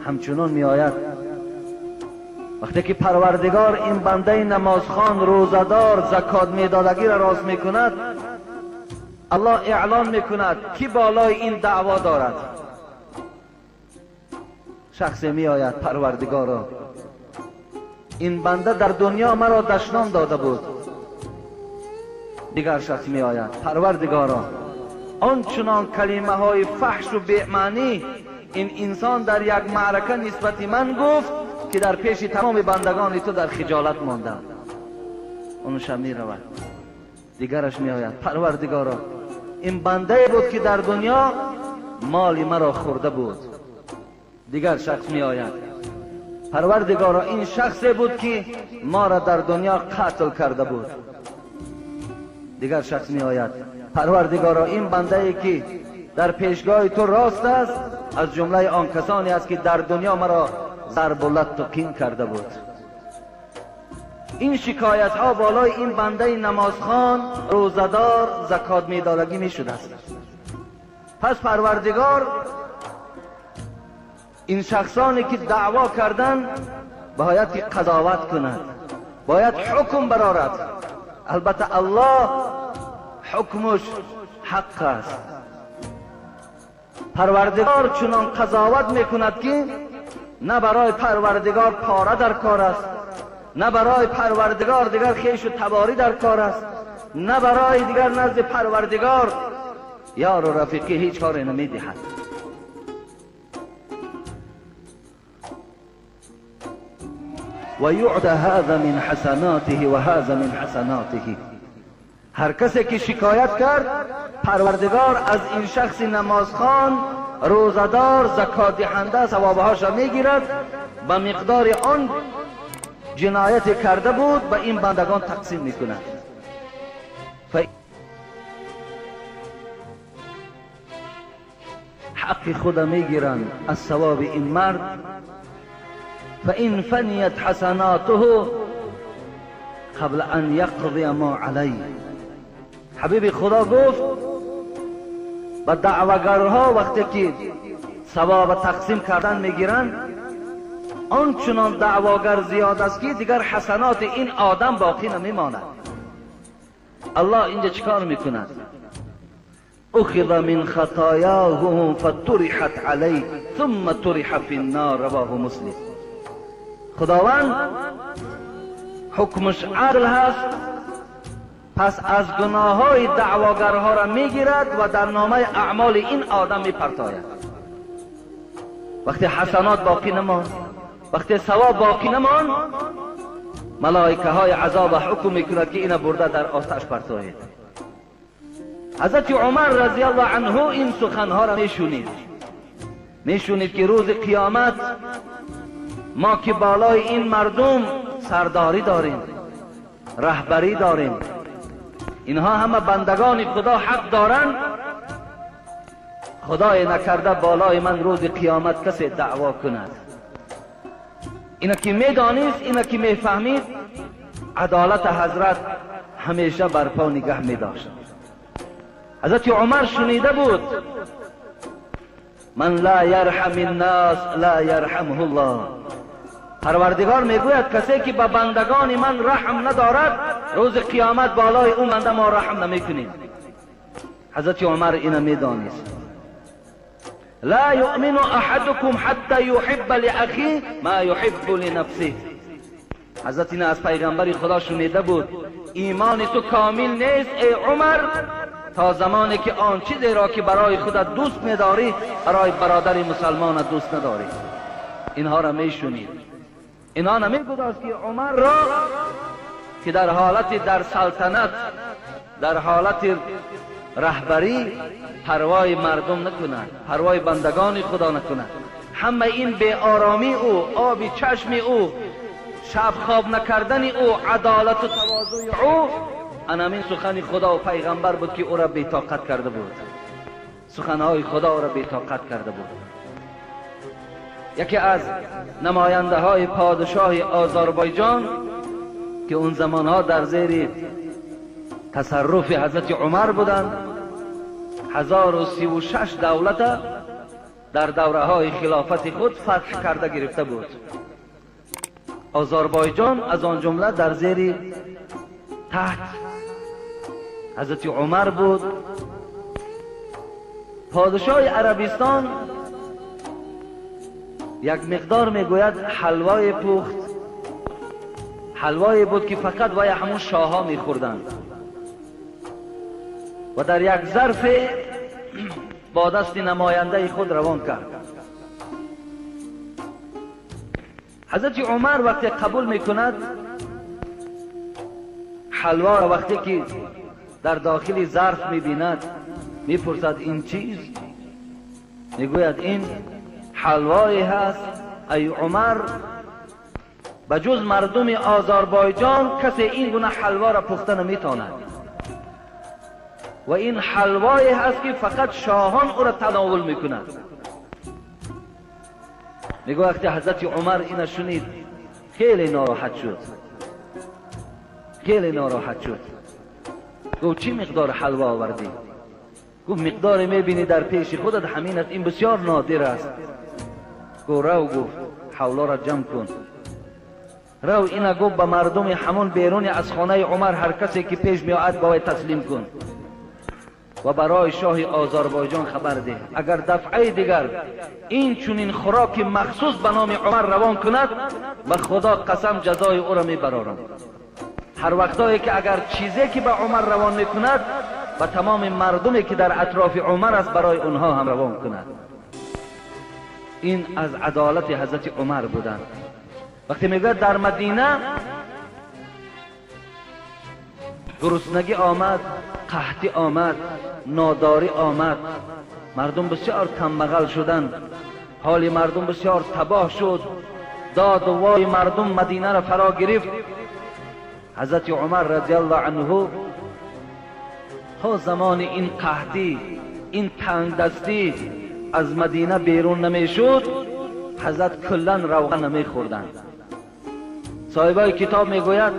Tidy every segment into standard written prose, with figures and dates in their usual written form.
همچنان می آید وقتی که پروردگار این بنده نمازخوان، روزدار، زکات میدادگی را راست می کند، الله اعلان می کند کی بالای این دعوا دارد. شخصی می آید پروردگارا این بنده در دنیا مرا دشنام داده بود. دیگر شخص می آید پروردگارا آنچنان کلمه های فحش و بی‌معنی این انسان در یک معرکه نسبت من گفت که در پیش تمام بندگان تو در خجالت ماندم. اونش می رود. دیگرش می آید پروردگارا این بنده بود که در دنیا مال مرا خورده بود. دیگر شخص می آید پروردگارا این شخصی بود که ما را در دنیا قتل کرده بود. دیگر شخص می آید پروردگارا این بنده ای که در پیشگاه تو راست است از جمله آن کسانی است که در دنیا مرا ضرب و لط و کین کرده بود. این شکایت ها بالای این بنده نمازخوان، روزدار، زکات میدادگی می شده است. پس پروردگار این شخصانی که دعوا کردن باید که قضاوت کند، باید حکم برارد. البته الله حکمش حق است. پروردگار چنان قضاوت میکند که نه برای پروردگار پاره در کار است، نه برای پروردگار دیگر خیش و تباری در کار است، نه برای دیگر نزد پروردگار یار و رفیقی هیچ کاری نمیدهد. و یعد هذا من حسناته و هذا من حسناته. هر کسی که شکایت کرد پروردگار از این شخص نمازخوان، روزدار، زکات دهنده ثوابهاش را میگیرد، به مقدار آن جنایت کرده بود به این بندگان تقسیم میکند. حق خود میگیرند از ثواب این مرد. فإن فنیت حسناته قبل ان یقضی ما علیه. حبیب خدا گفت و دعوگرها وقتی که ثواب تقسیم کردن میگیرن آنچنان دعواگر زیاد است که دیگر حسنات این آدم باقی نمیماند. الله اینجا چیکار میکند؟ اخذ من خطایاهم فطرحت علیه ثم طرح فی النار. رواه مسلم. خداوند حکمش عدل هست، پس از گناه های دعواگرها را میگیرد و در نامه اعمال این آدم میپرتاید. وقتی حسنات باقی نماند، وقتی ثواب باقی نماند، ملائکه های عذاب حکم میکند که اینا برده در آتش پرتاید. حضرت عمر رضی الله عنه این سخنها را میشونید که روز قیامت ما که بالای این مردم سرداری داریم، رهبری داریم، اینها همه بندگان خدا حق دارند. خدای نکرده بالای من روز قیامت کسی دعوا کند. اینا که میدانست، اینا که میفهمید، عدالت حضرت همیشه برپا نگه میداشت. حضرت عمر شنیده بود من لا یرحم الناس لا یرحمه الله. پروردگار میگوید کسی که به بندگان من رحم ندارد روز قیامت بالای اون بنده ما رحم نمیکنیم. حضرت عمر اینا میدانست. لا یؤمن احدکم حتی یحب لاخیه ما یحب لنفسه. حضرت اینا از پیغمبر خدا شنیده بود ایمان تو کامل نیست ای عمر تا زمانی که آن چیزی را که برای خودت دوست می‌داری برای برادر مسلمان دوست نداری. اینها را میشنید. اینا نمیگذاشت که عمر را که در حالت در سلطنت، در حالت رهبری پروای مردم نکند، پروای بندگان خدا نکند. همه این بی آرامی او، آب چشم او، شب خواب نکردن او، عدالت و تواضع او، همین سخن خدا و پیغمبر بود که او را بی طاقت کرده بود. سخنهای خدا را بی طاقت کرده بود. یکی از نماینده های پادشاه آذربایجان که اون زمانها در زیر تصرف حضرت عمر بودند، 1036 دولت در دوره های خلافت خود فتح کرده گرفته بود. آذربایجان از آن جمله در زیر تحت حضرت عمر بود. پادشاه عربستان یک مقدار میگوید حلوای پخت، حلوایی بود که فقط وای همون شاه ها میخوردند و در یک ظرف با دست نماینده خود روان کرد. حضرت عمر وقتی قبول میکند حلوا را، وقتی که در داخل ظرف میبیند میپرسد این چیز؟ میگوید این حلوایی هست ای عمر، بجز مردم آذربایجان کسی این گونه حلوا را پخته نمیتواند و این حلوایی هست که فقط شاهان او را تناول میکنند. میگه وقتی حضرت عمر این شنید خیلی ناراحت شد، خیلی ناراحت شد. گفت چی مقدار حلوا آوردی؟ گفت مقدار میبینی در پیش خودت همین است، این بسیار نادر است. گفت رو، گفت حولا را جمع کن، رو اینا گفت به مردم همون بیرون از خانه عمر هر کسی که پیش میآید باید تسلیم کن و برای شاه آذربایجان خبر ده اگر دفعه دیگر این چونین خوراک مخصوص به نام عمر روان کند به خدا قسم جزای او را میبرارم. هر وقتایی که اگر چیزی که به عمر روان میکند و تمام مردمی که در اطراف عمر است برای اونها هم روان کند. این از عدالت حضرت عمر بودند. وقتی میگوید در مدینه گرسنگی آمد، قحطی آمد، ناداری آمد، مردم بسیار کمبغل شدند، حال مردم بسیار تباه شد، داد و وای مردم مدینه را فرا گرفت. حضرت عمر رضی الله عنه تا زمان این قحطی، این تنگ دستی از مدینه بیرون نمیشد، حضرت کلا روغن نمیخوردند. صاحبای کتاب میگوید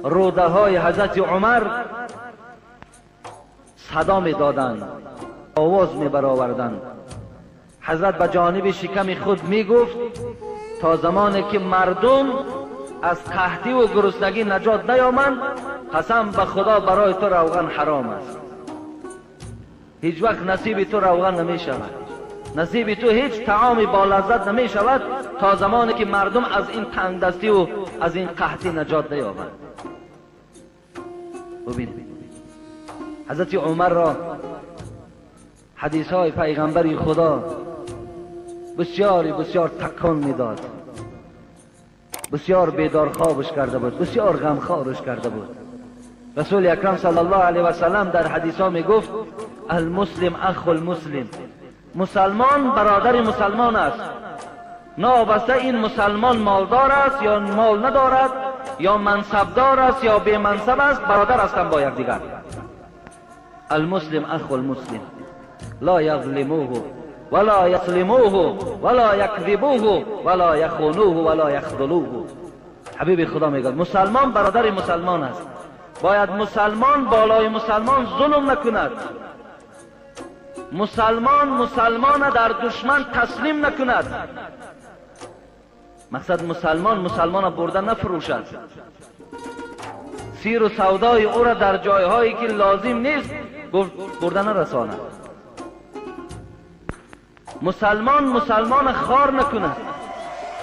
روده های حضرت عمر صدا میدادند، آواز میبرآوردند. حضرت به جانب شکم خود میگفت تا زمانی که مردم از قحطی و گرسنگی نجات نیامند قسم به خدا برای تو روغن حرام است، هیچ وقت نصیب تو روغن نمی شود، نصیب تو هیچ طعامی با لذت نمی شود تا زمانی که مردم از این تنگ دستی و از این قحطی نجات نیابند. ببینید حضرت عمر را حدیث های پیغمبر خدا بسیار تکان میداد، بسیار بیدار خوابش کرده بود، بسیار غمخوارش کرده بود. رسول اکرم صلی الله علیه و سلم در حدیث ها می گفت المسلم اخو المسلم، مسلمان برادر مسلمان است، نابسته این مسلمان مالدار است یا مال ندارد، یا منصبدار است یا بی منصب است، برادر هستند با یکدیگر. المسلم اخو المسلم لا یظلموه ولا یظلموه ولا یکذبوه ولا یخونوه ولا یخذلوه. حبیب خدا میگه مسلمان برادر مسلمان است، باید مسلمان بالای مسلمان ظلم نکند، مسلمان در دشمن تسلیم نکند. مقصد مسلمان برده نفروشد، سیر و سودای او را در جایهایی که لازم نیست برده نرساند. مسلمان خار نکند،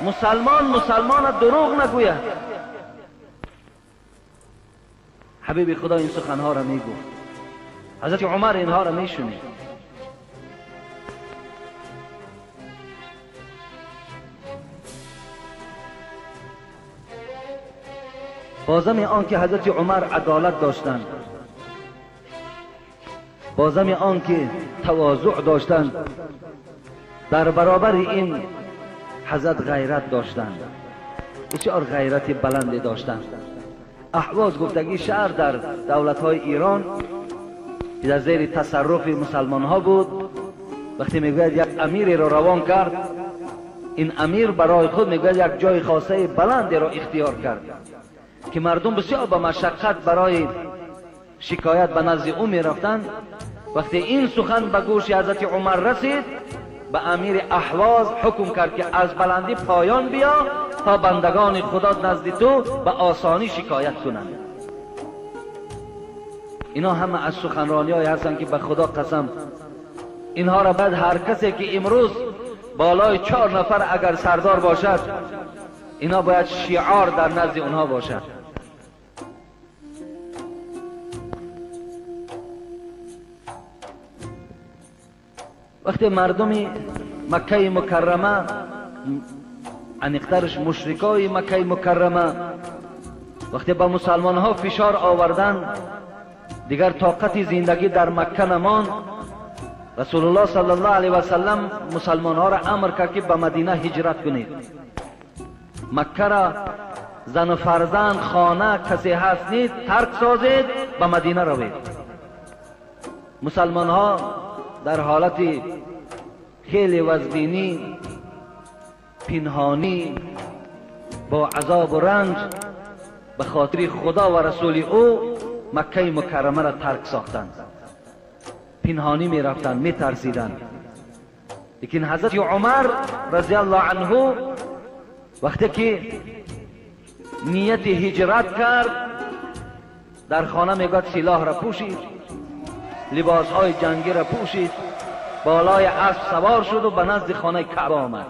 مسلمان دروغ نگوید. حبیب خدا این سخنها را میگفت، حضرت عمر اینها را میشنید. بازم آن که حضرت عمر عدالت داشتند، بازم آن که تواضع داشتند، در برابر این حضرت غیرت داشتند، بسیار غیرت بلندی داشتند. اهواز گفتگی شهر در دولت‌های ایران که در زیر تصرف مسلمان ها بود، وقتی میگوید یک امیری را روان کرد، این امیر برای خود میگوید یک جای خاصه بلندی را اختیار کرد که مردم بسیار با مشقت برای شکایت به نزد او میرفتند. وقتی این سخن به گوش حضرت عمر رسید، به امیر احواز حکم کرد که از بلندی پایان بیا تا بندگان خدا نزد تو به آسانی شکایت کنند. اینا همه از سخنرانی های هستند که به خدا قسم اینها را بعد هر کسی که امروز بالای 4 نفر اگر سردار باشد، اینا باید شعار در نزد اونها باشد. وقتی مردم مکه مکرمه، انیقترش مشرکای مکه مکرمه، وقتی به مسلمان ها فشار آوردن، دیگر طاقت زندگی در مکه نماند، رسول الله صلی الله علیه و سلم مسلمان ها را امر کرد که به مدینه هجرت کنید. مکه را زن و فرزند، خانه، کسی هست نیست، ترک سازید، به مدینه روید. مسلمان ها در حالت خیلی وزبینی، پنهانی، با عذاب و رنج به خاطر خدا و رسول او مکه مکرمه را ترک ساختند. پنهانی می رفتند، می ترسیدند. لیکن حضرت عمر رضی الله عنه وقتی که نیت هجرت کرد، در خانه میگوید سلاح را پوشید، لباس های جنگی را پوشید، بالای اسب سوار شد و به نزد خانه کعبه آمد.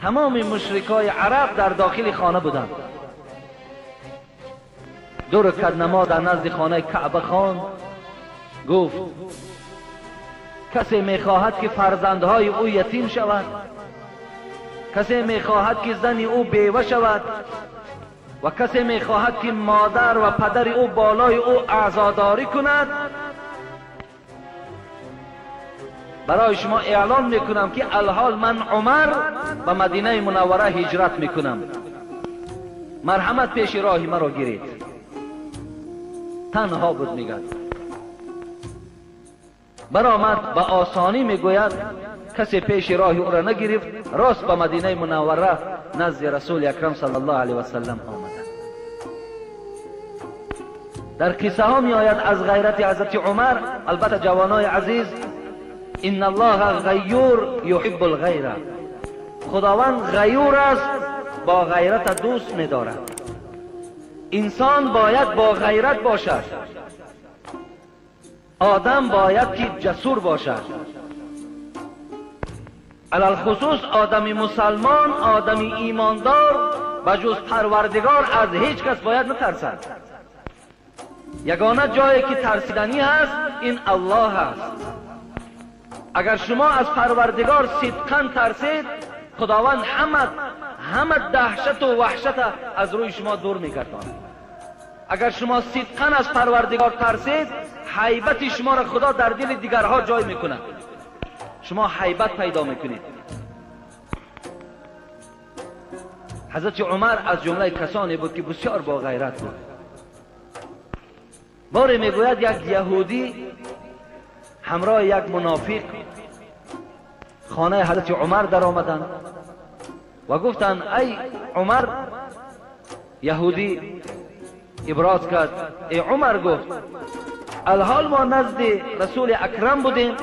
تمام مشرکای عرب در داخل خانه بودند. 2 رکعت نماز در نزد خانه کعبه خواند. گفت کسی میخواهد که فرزندهای او یتیم شود، کسی میخواهد که زن او بیوه شود و کسی میخواهد که مادر و پدر او بالای او عزاداری کند، برای شما اعلام میکنم که الحال من عمر به مدینه منوره هجرت میکنم، مرحمت پیش راهی مرا گیرید. تنها بود میگد. برآمد به آسانی میگوید، کسی پیش راه او را نگرفت، راست به مدینه منوره نزد رسول اکرم صلی الله علیه و سلم آمد. در قصه ها می آید از غیرت حضرت عمر. البته جوانای عزیز، ان الله غیور یحب الغیره، خداوند غیور است، با غیرت دوست می دارد. انسان باید با غیرت باشد، آدم باید که جسور باشد، علال خصوص آدمی مسلمان، آدمی ایماندار بجز پروردگار از هیچ کس باید نترسد. یگانه جایی که ترسیدنی هست این الله هست. اگر شما از پروردگار صدقاً ترسید، خداوند همه دهشت و وحشت از روی شما دور میگرداند. اگر شما صدقاً از پروردگار ترسید، هیبت شما را خدا در دل دیگرها جای میکند، شما هیبت پیدا میکنید. حضرت عمر از جمله کسانی بود که بسیار با غیرت بود. باری میگوید یک یهودی همراه یک منافق خانه حضرت عمر در آمدند و گفتند ای عمر، یهودی ابراز کرد، ای عمر، گفت الحال ما نزد رسول اکرم بودیم،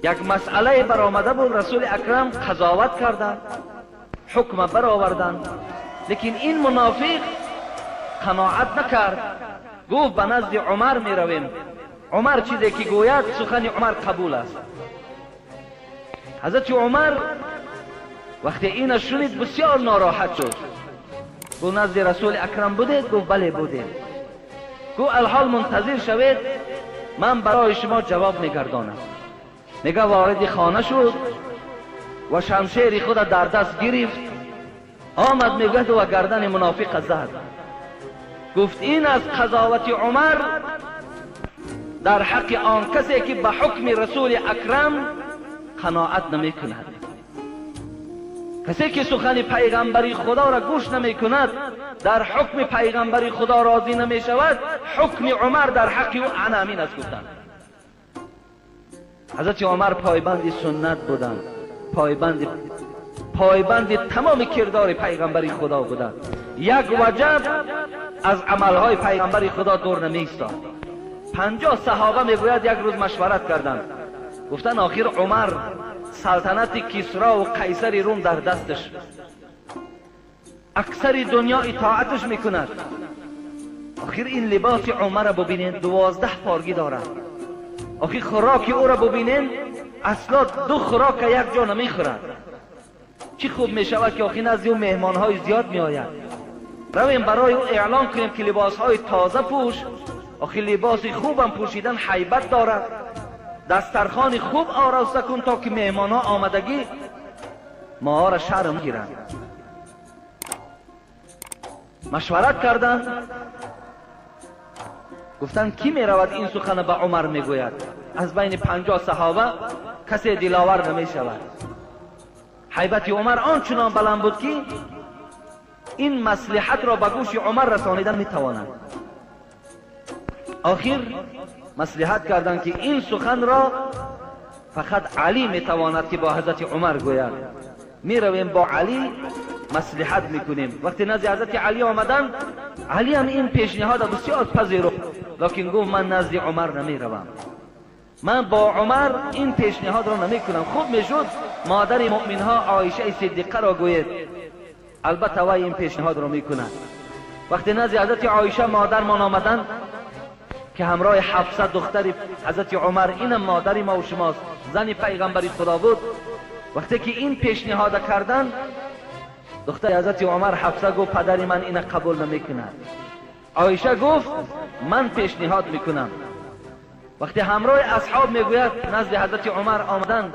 یک مسئله برآمده بود، رسول اکرم قضاوت کردند، حکم برآوردند، لیکن این منافق قناعت نکرد، گفت به نزد عمر می رویم، عمر چیزی که گوید سخن عمر قبول است. حضرت عمر وقتی این شنید بسیار ناراحت شد. گفت نزد رسول اکرم بودید؟ گفت بله بودیم. گفت الحال منتظر شوید، من برای شما جواب میگردانم. میگه وارد خانه شد و شمشیر خود در دست گرفت، آمد میگه و گردن منافق زد. گفت این از قضاوت عمر در حق آن کسی که به حکم رسول اکرم قناعت نمی کند. کسی که سخن پیغمبری خدا را گوش نمی کند، در حکم پیغمبری خدا راضی نمی شود، حکم عمر در حق او عنامین است گفتند. حضرت عمر پایبند سنت بودند، پایبند تمام کردار پیغمبری خدا بودند. یک وجب از عملهای پیغمبری خدا دور نمی ایستاد. 50 صحابه میگوید یک روز مشورت کردند، گفتن آخر عمر سلطنت کسرا و قیصر روم در دستش، اکثر دنیا اطاعتش میکند، آخر این لباس عمر را ببینین 12 پارگی دارد، آخر خوراک او را ببینین اصلا 2 خوراک یک جا نمیخورد. چی خوب میشود که آخر نزد او مهمان های زیاد میآید، رویم برای او اعلان کنیم که لباس های تازه پوش، آخر لباس خوبم پوشیدن هیبت دارد، دسترخوان خوب آراسته کن تا که مهمان ها آمدگی ما را شرم گیرند. مشورت کردند، گفتن کی می رود این سخن به عمر میگوید؟ از بین 50 صحابه کسی دلاور نمی شود. هیبت عمر آنچنان بلند بود که این مصلحت را به گوش عمر رسانیدن می تواند. آخر مصلحت کردند که این سخن را فقط علی می تواند که با حضرت عمر گوید. می رویم با علی مصلحت میکنیم. وقتی نزد حضرت علی آمدن، علی هم این پیشنهاد بسیار پذیرفت، لیکن گفت من نزد عمر نمی روم، من با عمر این پیشنهاد را نمی کنم. خوب میشد مادر مؤمن ها عایشه صدیقه را گوید، البته وی این پیشنهاد را میکند. وقتی نزد حضرت عایشه مادرمان آمدن که همراه حفصه دختر حضرت عمر، اینم مادر ما و شماست، زن پیغمبر خدا بود، وقتی که این پیشنهاد کردن، دختر حضرت عمر حفصه گفت پدر من این قبول نمیکند. عایشه گفت من پیشنهاد میکنم. وقتی همراه اصحاب میگوید نزد حضرت عمر آمدن،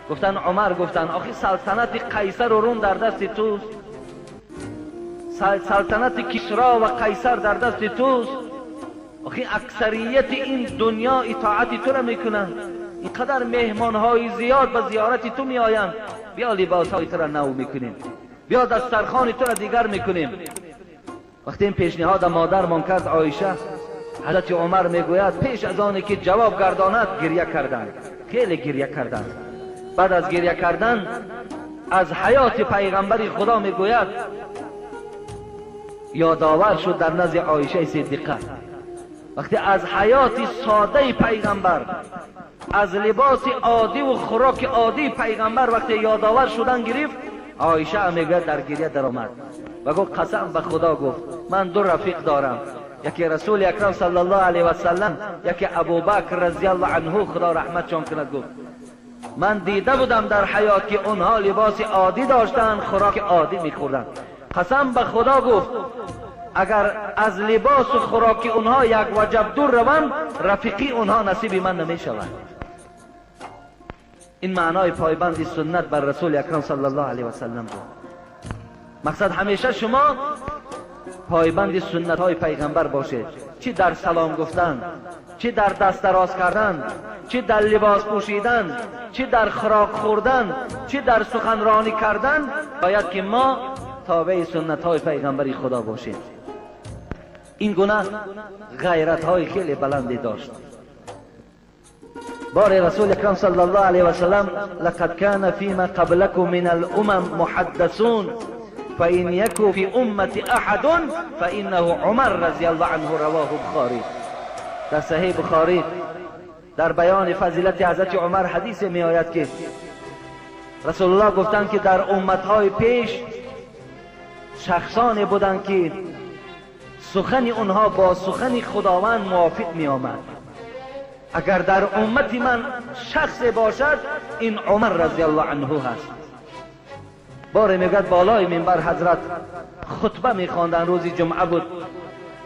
گفتن عمر، گفتن آخی سلطنت قیصر و روم در دست توست، سلطنت کسرا و قیصر در دست توست، آخی اکثریت این دنیا اطاعت تو را میکنند، اینقدر مهمان های زیاد به زیارت تو می آیند، بیا لباس های تو را نو میکنیم، بیا دسترخوان تو را دیگر میکنیم. وقتی این پیشنهاد مادرمان کرد عایشه، حضرت عمر میگوید پیش از آنی که جواب گرداند گریه کردند، خیلی گریه کردند. بعد از گریه کردن از حیات پیغمبر خدا میگوید یادآور شد در نزد عایشه صدیقه. وقتی از حیات ساده پیغمبر، از لباس عادی و خوراک عادی پیغمبر وقتی یادآور شدن گرفت، عایشه میگوید در گریه در آمد و گفت قسم به خدا، گفت من 2 رفیق دارم، یکی رسول اکرم صلی الله علیه و سلم، یکی ابوبکر رضی الله عنه خدا رحمتشان کند. گفت من دیده بودم در حیات که اونها لباس عادی داشتن، خوراک عادی میخوردن، قسم به خدا گفت اگر از لباس و خوراک اونها یک وجب دور روم، رفیقی اونها نصیب من نمیشود. این معنای پایبند سنت بر رسول اکرم صلی الله علیه و سلم بود. مقصد همیشه شما پایبند سنت های پیغمبر باشید، چی در سلام گفتن، چی در دست دراز کردن، چی در لباس پوشیدن، چی در خوراک خوردن، چی در سخنرانی کردن، باید که ما تابع سنت های پیغمبر خدا باشیم. این گونه غیرت های خیلی بلندی داشت. بار رسول اکرم صلی الله علیه و سلم لقد کان فیما قبلکم من الامم محدثون فإن يكن في امتی احد فإنه عمر رضی الله عنه، رواه بخاری. در صحیح بخاری در بیان فضیلت حضرت عمر حدیث می آید که رسول الله گفتند که در امتهای پیش شخصانی بودند که سخن اونها با سخن خداوند موافق می آمد. اگر در امت من شخص باشد این عمر رضی الله عنه هست. بار میگد بالای منبر حضرت خطبه میخواندن، روزی جمعه بود.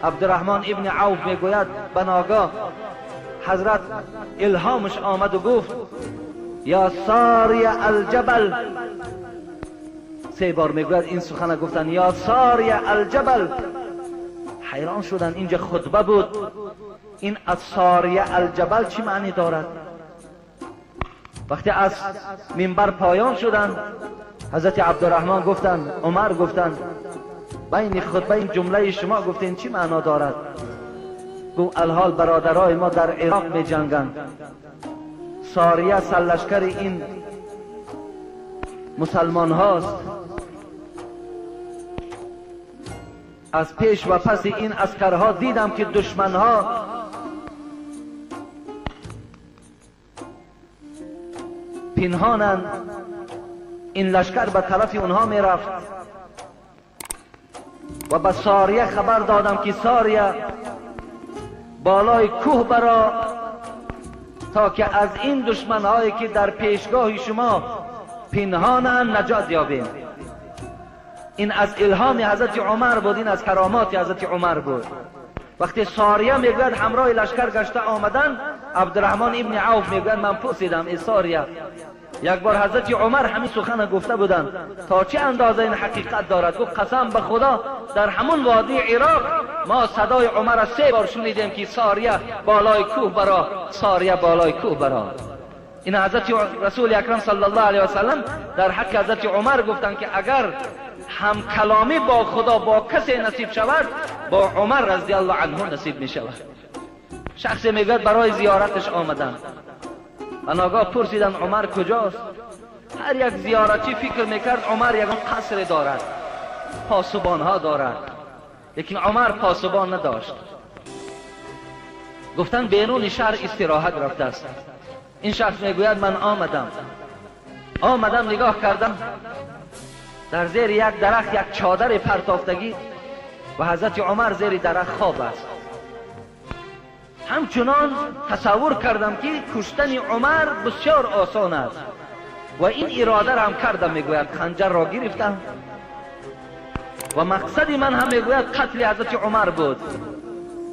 عبدالرحمن ابن عوف میگوید بناگاه حضرت الهامش آمد و گفت یا ساری الجبل. 3 بار میگوید این سخن گفتن یا ساری الجبل. حیران شدن، اینجا خطبه بود، این ساری الجبل چی معنی دارد؟ وقتی از منبر پایان شدن حضرت عبدالرحمن گفتند، عمر گفتند بین خطبه این جمله شما گفتین چی معنا دارد؟ گفت الحال برادرای ما در عراق می جنگند، ساریه سرلشکر این مسلمان هاست، از پیش و پس این عسکرها دیدم که دشمن ها پنهانند. این لشکر به طرف اونها می رفت و به ساریه خبر دادم که ساریه بالای کوه برا تا که از این دشمنهایی که در پیشگاه شما پنهانند نجات یابیم. این از الهام حضرت عمر بود، این از کرامات حضرت عمر بود. وقتی ساریه میگوید همراه لشکر گشته آمدن، عبدالرحمن ابن عوف میگوید من پرسیدم ای ساریه، یک بار حضرت عمر همین سخن گفته بودند، تا چه اندازه این حقیقت دارد؟ گفت قسم به خدا در همون وادی عراق ما صدای عمر را 3 بار شنیدیم که ساریه بالای کوه برا، ساریه بالای کوه برا. این حضرت رسول اکرم صلی الله علیه و سلم در حق حضرت عمر گفتند که اگر هم کلامی با خدا با کسی نصیب شود، با عمر رضی الله عنه نصیب می شود. شخصی میگوید برای زیارتش آمدن و ناگاه پرسیدن عمر کجاست؟ هر یک زیارتی فکر میکرد عمر یک قصر دارد، پاسبان ها دارد، لیکن عمر پاسبان نداشت. گفتن بیرون شهر استراحت رفته است. این شخص میگوید من آمدم نگاه کردم در زیر یک درخت یک چادر پرتافتگی و حضرت عمر زیر درخت خواب است. همچنان تصور کردم که کشتن عمر بسیار آسان است و این اراده را هم کردم. میگوید خنجر را گرفتم و مقصد من هم میگوید قتل حضرت عمر بود.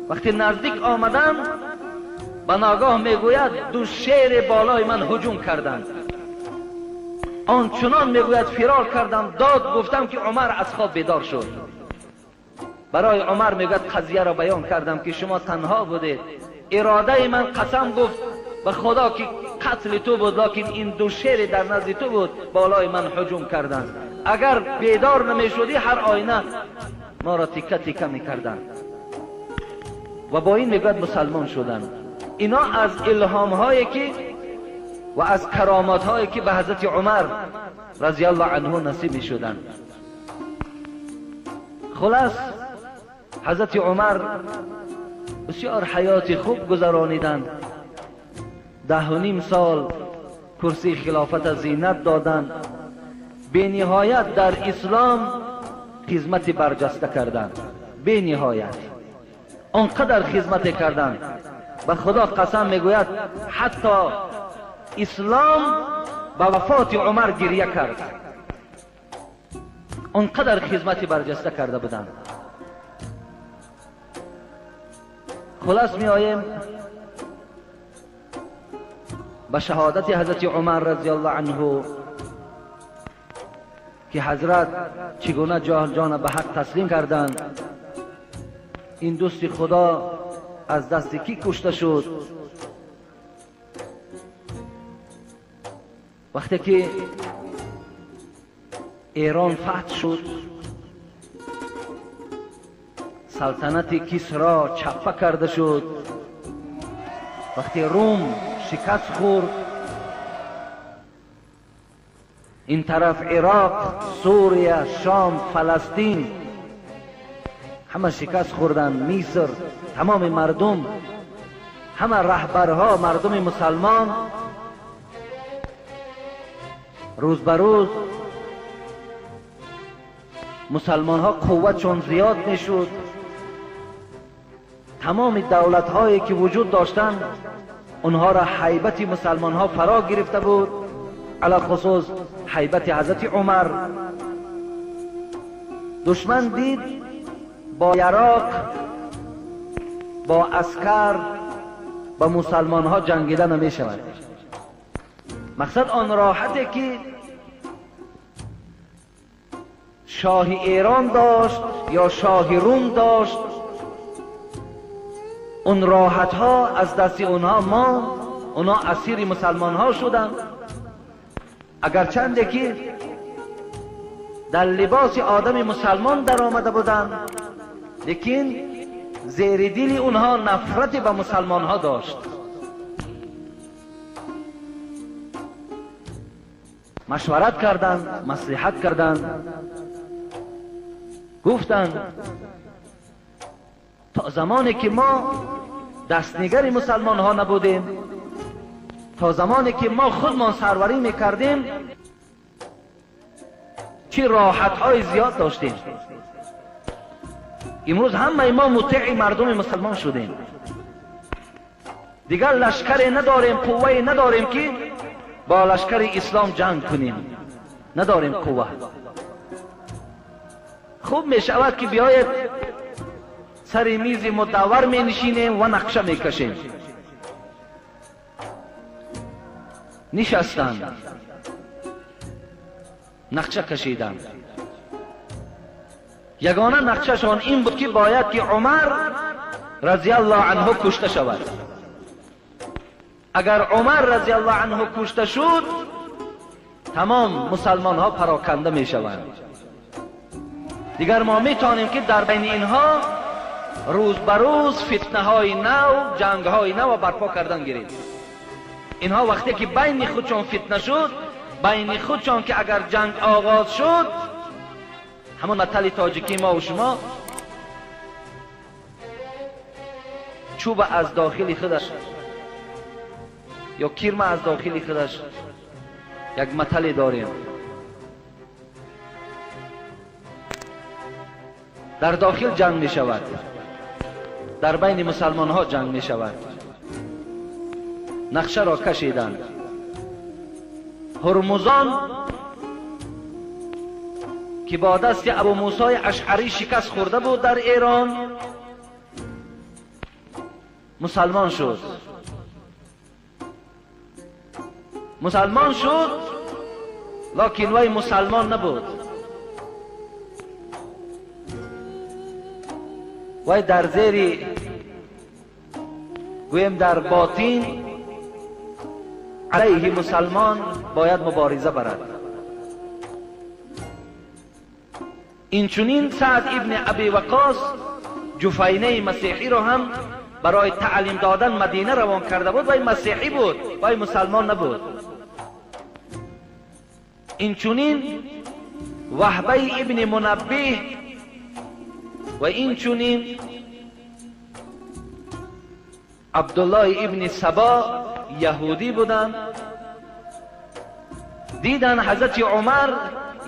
وقتی نزدیک آمدم به ناگاه میگوید 2 شیر بالای من هجوم کردند. آنچنان میگوید فرار کردم، داد گفتم که عمر از خواب بیدار شد. برای عمر میگوید قضیه را بیان کردم که شما تنها بودید، اراده من قسم گفت به خدا که قتل تو بود، لیکن این 2 شیر در نزد تو بود بالای من هجوم کردند. اگر بیدار نمیشدی هر آینه ما را تیکه تیکه میکردند. و با این میگوید مسلمان شدند. اینا از الهام هایی که و از کرامات هایی که به حضرت عمر رضی الله عنه نصیب می شدند. خلاص حضرت عمر بسیار حیات خوب گذرانیدند. 10.5 سال کرسی خلافت زینت دادند. به نهایت در اسلام خدمت برجسته کردند. به نهایت آنقدر خدمت کردند به خدا قسم میگوید حتی اسلام با وفات عمر گریه کرد. آنقدر خدمت برجسته کرده بودند. خلاص می آییم به شهادت حضرت عمر رضی الله عنه که حضرت چگونه جان به حق تسلیم کردند. این دوست خدا از دست کی کشته شد؟ وقتی که ایران فتح شد، سلطنت کسری چپه کرده شد، وقتی روم شکست خورد، این طرف عراق، سوریه، شام، فلسطین همه شکست خوردن، مصر، تمام مردم، همه رهبرها، مردم مسلمان روز به روز مسلمان ها قوتشون زیاد میشد. تمام دولت هایی که وجود داشتند اونها را هیبت مسلمان ها فرا گرفته بود، علی خصوص هیبت حضرت عمر. دشمن دید با عراق با عسکر با مسلمان ها جنگیده نمی شود. مقصد آن راحته که شاه ایران داشت یا شاه روم داشت، اون راحت ها از دست اونها اسیر مسلمان ها شدند. اگرچند که در لباس آدم مسلمان در آمده بودند، لیکن زیر دل اونها نفرت به مسلمان ها داشت. مشورت کردند، مصلحت کردند، گفتند تا زمانی که ما دستنگر مسلمان ها نبودیم، تا زمانی که ما خودمان سروری میکردیم چه راحت های زیاد داشتیم. امروز همه ما مطیع مردم مسلمان شدیم، دیگر لشکر نداریم، قوه نداریم که با لشکر اسلام جنگ کنیم، نداریم قوه. خوب می شود که بیاید سر میز مدور می نشینیم و نقشه می کشیم. نشستن نقشه کشیدن. یگانه نقشهشان این بود که باید که عمر رضی الله عنه کشته شود. اگر عمر رضی الله عنه کشته شد تمام مسلمان ها پراکنده می شوند. دیگر ما می توانیم که در بین اینها روز به روز فتنه های نو، جنگ های نو برپا کردن گیریم. اینها وقتی که بین خودشان فتنه شد، بین خودشان که اگر جنگ آغاز شد، همون مثل تاجیکی ما و شما چوب از داخل خودش یا کیرمه از داخل خودش یک مثل داریم. در داخل جنگ می شود، در بین مسلمان ها جنگ می شود. نقشه را کشیدند. هرمزان که با دست ابو موسی اشعری شکست خورده بود در ایران مسلمان شد. مسلمان شد لکن وی مسلمان نبود. وی در زیر گویم در باطن علیه مسلمان باید مبارزه برد. اینچنین سعد ابن ابی وقاص جفینه مسیحی را هم برای تعلیم دادن مدینه روان کرده بود. وی مسیحی بود، وی مسلمان نبود. اینچنین وهبه ابن منبه و اینچنین عبدالله ابن سبا یهودی بودند. دیدن حضرت عمر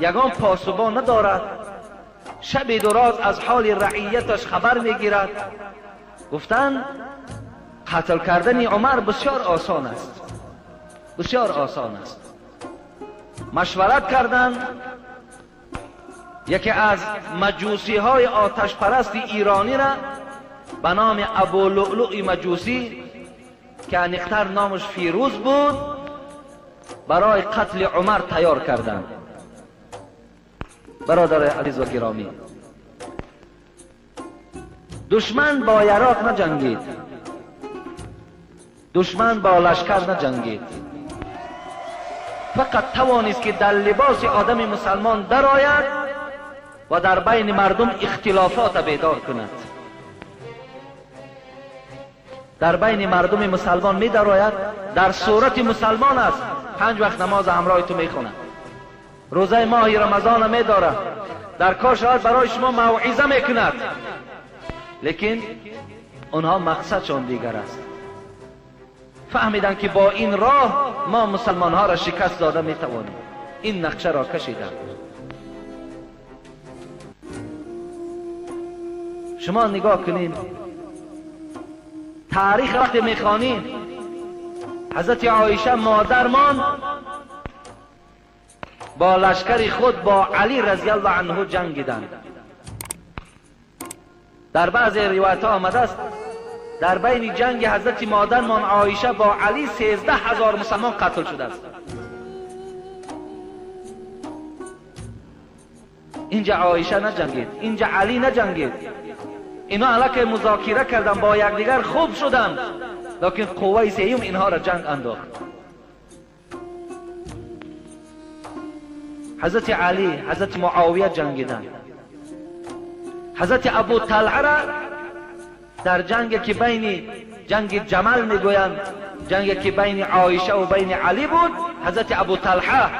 یگان پاسبان ندارد، شب دراز از حال رعیتش خبر میگیرد. گفتند قتل کردن عمر بسیار آسان است، بسیار آسان است. مشورت کردند. یکی از مجوسی های آتش پرست ایرانی را به نام ابو لؤلؤ مجوسی که انیختر نامش فیروز بود برای قتل عمر تیار کردند. برادر عزیز و گرامی، دشمن با یراق نجنگید، دشمن با لشکر نجنگید. فقط توانست که در لباس آدم مسلمان درآید و در بین مردم اختلافات بیدار کند. در بین مردم مسلمان می درآید، در صورت مسلمان است. 5 وقت نماز همراه تو می خواند، روزه ماه رمضان می دارد، در کار شاید برای شما موعظه می کند، لیکن اونها مقصدشون دیگر است. فهمیدن که با این راه ما مسلمان ها را شکست داده می توانیم. این نقشه را کشیدند. شما نگاه کنید تاریخ وقتی میخوانید، حضرت عایشه مادرمان با لشکر خود با علی رضی الله عنه جنگیدند. در بعضی روایت ها آمده است در بین جنگ حضرت مادرمان عایشه با علی 13,000 مسلمان قتل شده است. اینجا عایشه نجنگید، اینجا علی نجنگید. اینا علاقه مذاکره کردن با یکدیگر، خوب شدن، لیکن قوه سیوم اینها را جنگ انداخت. حضرت علی، حضرت معاویه جنگیدن. حضرت ابو طلحه را در جنگ که بین جنگ جمل میگویند، جنگ که بین عایشه و بین علی بود، حضرت ابو طلحه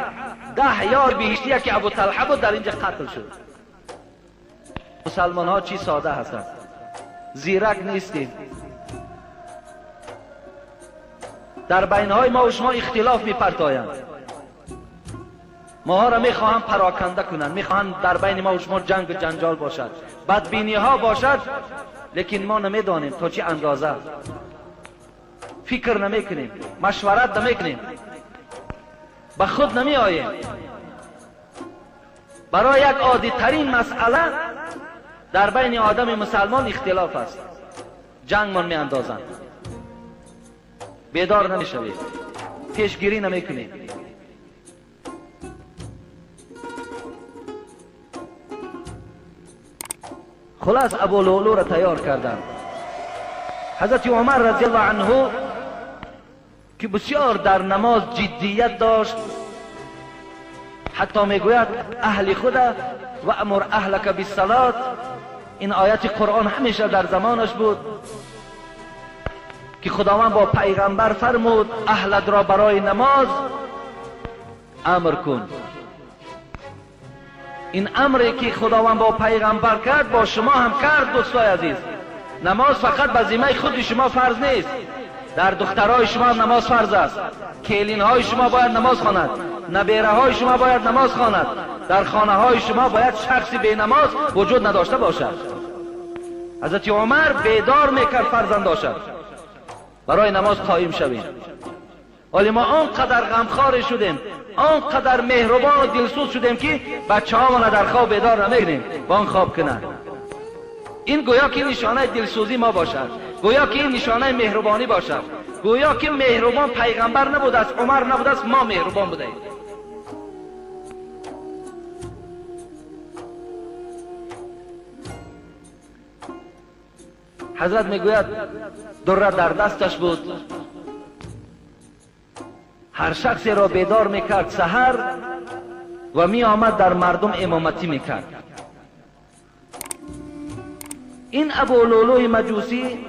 10 یار بیشتر که ابو طلحه بود در اینجا قتل شد. مسلمان ها چی ساده هستند، زیرک نیستیم. در بینهای ما و شما اختلاف میپرتایند، ما ها را میخواهند پراکنده کنند، میخواهند در بین ما و شما جنگ و جنجال باشد، بدبینی ها باشد، لیکن ما نمیدانیم تا چه اندازه، فکر نمیکنیم، مشورت نمیکنیم، به خود نمی آییم. برای یک عادی ترین مسئله در بین آدم مسلمان اختلاف است، جنگ من می اندازند، بیدار نمی شوید، پیشگیری نمی کنید. خلاص ابو لؤلؤ را تیار کردند. حضرت عمر رضی الله عنه که بسیار در نماز جدیت داشت، حتی میگوید اهل خود و امر اهلک بالصلاه، این آیت قرآن همیشه در زمانش بود که خداوند با پیغمبر فرمود اهلت را برای نماز امر کن. این امری که خداوند با پیغمبر کرد با شما هم کرد. دوستای عزیز، نماز فقط به ذمه خود شما فرض نیست، در دخترای شما هم نماز فرض است، کیلین های شما باید نماز خواند، نبیره های شما باید نماز خواند، در خانه های شما باید شخصی بی نماز وجود نداشته باشد. حضرت عمر بیدار میکرد فرزنداشد برای نماز قائم شویم. ولی ما آنقدر غمخوار شدیم، آنقدر مهربان و دلسوز شدیم که بچه ها ما در خواب بیدار نمیکنیم با آن خواب کنند. این گویا که نشانه دلسوزی ما باشد، گویا که این نشانه مهربانی باشد، گویا که مهربان پیغمبر نبوده است، عمر نبوده است، ما مهربان بودیم. حضرت میگوید دره در دستش بود، هر شخصی را بیدار میکرد سحر و می آمد در مردم امامتی میکرد. این ابو لؤلؤ مجوسی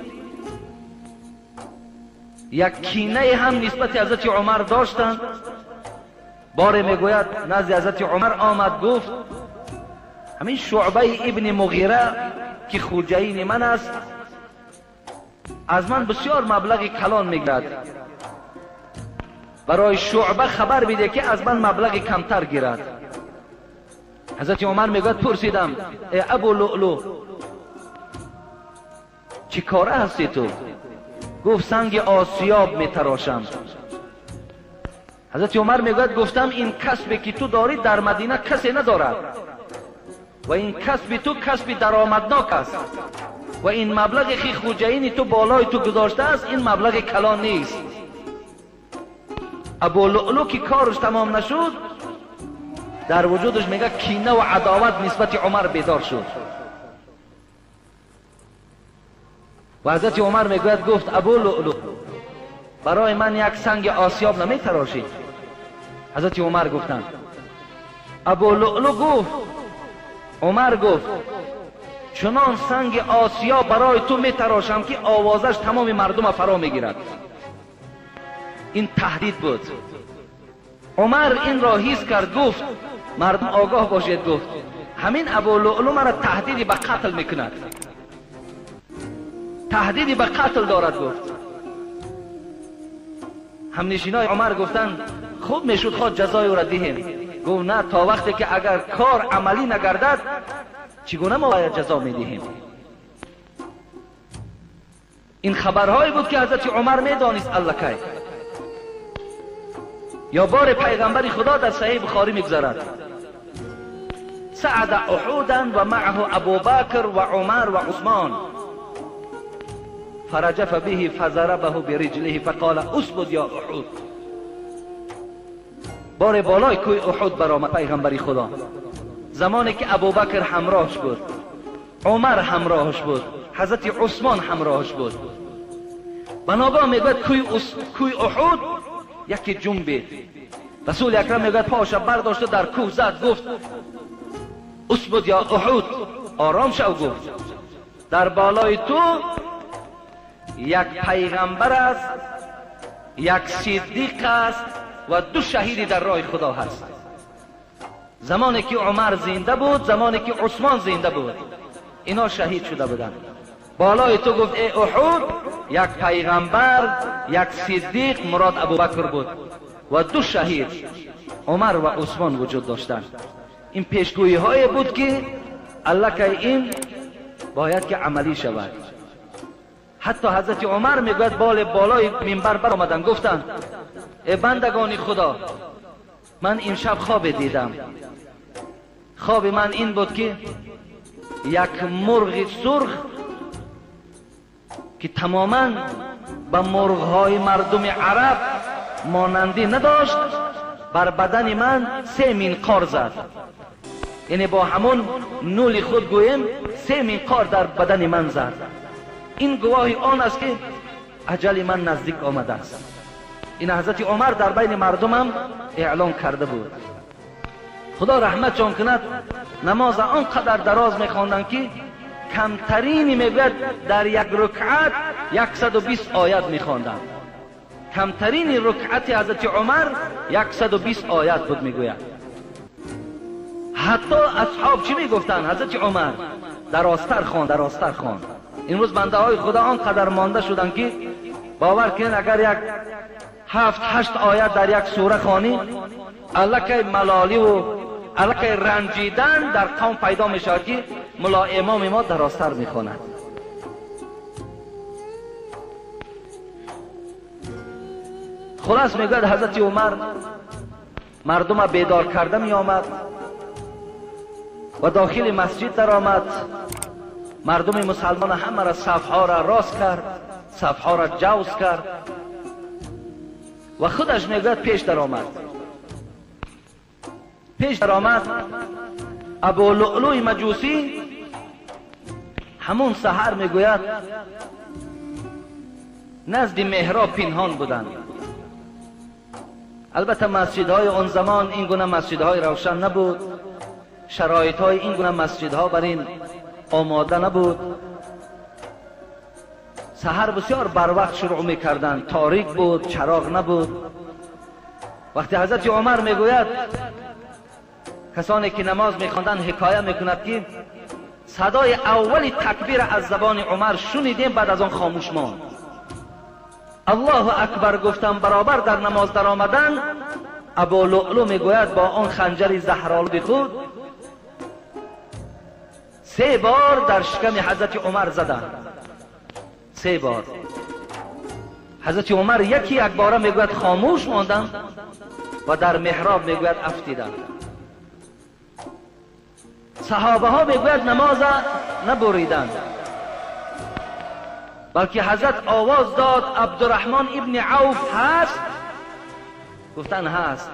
یک کینه هم نسبت حضرت عمر داشتند. بار میگوید نزد حضرت عمر آمد گفت همین شعبه ابن مغیره که خوجین من است از من بسیار مبلغ کلان میگیرد، برای شعبه خبر بده که از من مبلغ کمتر گیرد. حضرت عمر میگوید پرسیدم ای ابو لؤلؤ چی کاره هستی تو؟ گفت سنگ آسیاب میتراشم. حضرت عمر میگوید گفتم این کسبی که تو داری در مدینه کسی ندارد و این کسب تو کسب درآمدناک است و این مبلغ خی خوجینی تو بالای تو گذاشته است، این مبلغ کلان نیست. ابو لؤلؤ که کارش تمام نشد در وجودش میگه کینه و عداوت نسبت عمر بیدار شد و حضرت عمر میگوید گفت ابو لؤلؤ برای من یک سنگ آسیاب نمیتراشی؟ حضرت عمر گفتند ابو لؤلؤ گفت عمر گفت چنان سنگ آسیاب برای تو میتراشم که آوازش تمام مردم فرا میگیرد. این تهدید بود. عمر این را حس کرد، گفت مردم آگاه باشید، گفت همین ابو لؤلؤ مرا تهدیدی به قتل میکند، تهدیدی به قتل دارد. گفت همنشینای عمر گفتند خوب میشد خود جزای او را دهیم. گفت نه، تا وقتی که اگر کار عملی نگردد چگونه ما باید جزا میدهیم؟ این خبرهایی بود که حضرت عمر میدانست الکی. یا بار پیغمبر خدا در صحیح بخاری میگذارد صعد احودا و معه ابو بکر و عمر و عثمان فرجف به فضربه برجله فقال اسبد یا احود. بار بالای کوه احد برآمد پیغمبر خدا، زمانی که ابو بکر همراهش بود، عمر همراهش بود، حضرت عثمان همراهش بود. بنابراین میگوید کوه احد یکی جنبید. رسول اکرم میگوید پاش برداشته در کوه زد، گفت اسبد یا احد، آرام شو. گفت در بالای تو یک پیغمبر است، یک صدیق است و دو شهیدی در راه خدا هست. زمانی که عمر زنده بود، زمانی که عثمان زنده بود، اینا شهید شده بودند. بالای تو گفت ای احد یک پیغمبر، یک صدیق مراد ابوبکر بود و 2 شهید عمر و عثمان وجود داشتند. این پیشگویی های بود که الله که این باید که عملی شود. حتی حضرت عمر میگوید بالای منبر بر آمدن گفتند ای بندگان خدا، من امشب خواب دیدم. خواب من این بود که یک مرغ سرخ که تماما به مرغهای مردم عرب مانندی نداشت بر بدن من 3 منقار زد. یعنی با همون نول خود گویم 3 منقار در بدن من زد. این گواهی آن است که اجل من نزدیک آمده است. این حضرت عمر در بین مردمم اعلان کرده بود. خدا رحمت جان کند، نماز آنقدر دراز میخواندن که کمترینی میگوید در یک رکعت 120 آیت میخواندن. کمترین رکعت حضرت عمر 120 آیت بود میگوید. حتی اصحاب چی میگفتن؟ حضرت عمر درازتر خوان، درازتر خوان. این روز بنده های خدا آنقدر مانده شدن که باور کنید اگر یک 7-8 آیت در یک سوره خوانی، الکه ملالی و الکه رنجیدن در قوم پیدا میشود که ملا امام ما درازتر میخواند. خلاص میگوید حضرت عمر مردم بیدار کرده می آمد و داخل مسجد در آمد. مردم مسلمان همه را صفها را راست کرد، صفها را جوز کرد و خودش میگوید پیش در آمد. پیش در آمد ابو لؤلؤ مجوسی همون سحر میگوید نزد محراب پنهان بودند. البته مسجدهای آن زمان این گونه مسجدهای روشن نبود، شرایطهای این گونه مسجدها بر این آماده نبود. سحر بسیار بر وقت شروع میکردند، تاریک بود، چراغ نبود. وقتی حضرت عمر میگوید کسانی که نماز میخواندن حکایه میکند که صدای اولی تکبیر از زبان عمر شنیدیم، بعد از آن خاموش ماند. الله اکبر گفتم برابر در نماز در آمدن، ابو لؤلؤ میگوید با آن خنجر زهرآلود خود 3 بار در شکم حضرت عمر زدند. 3 بار. حضرت عمر یک باره میگوید خاموش ماندند و در محراب میگوید افتیدند. صحابه ها میگوید نماز نبریدند، بلکه حضرت آواز داد عبدالرحمن ابن عوف هست؟ گفتن هست.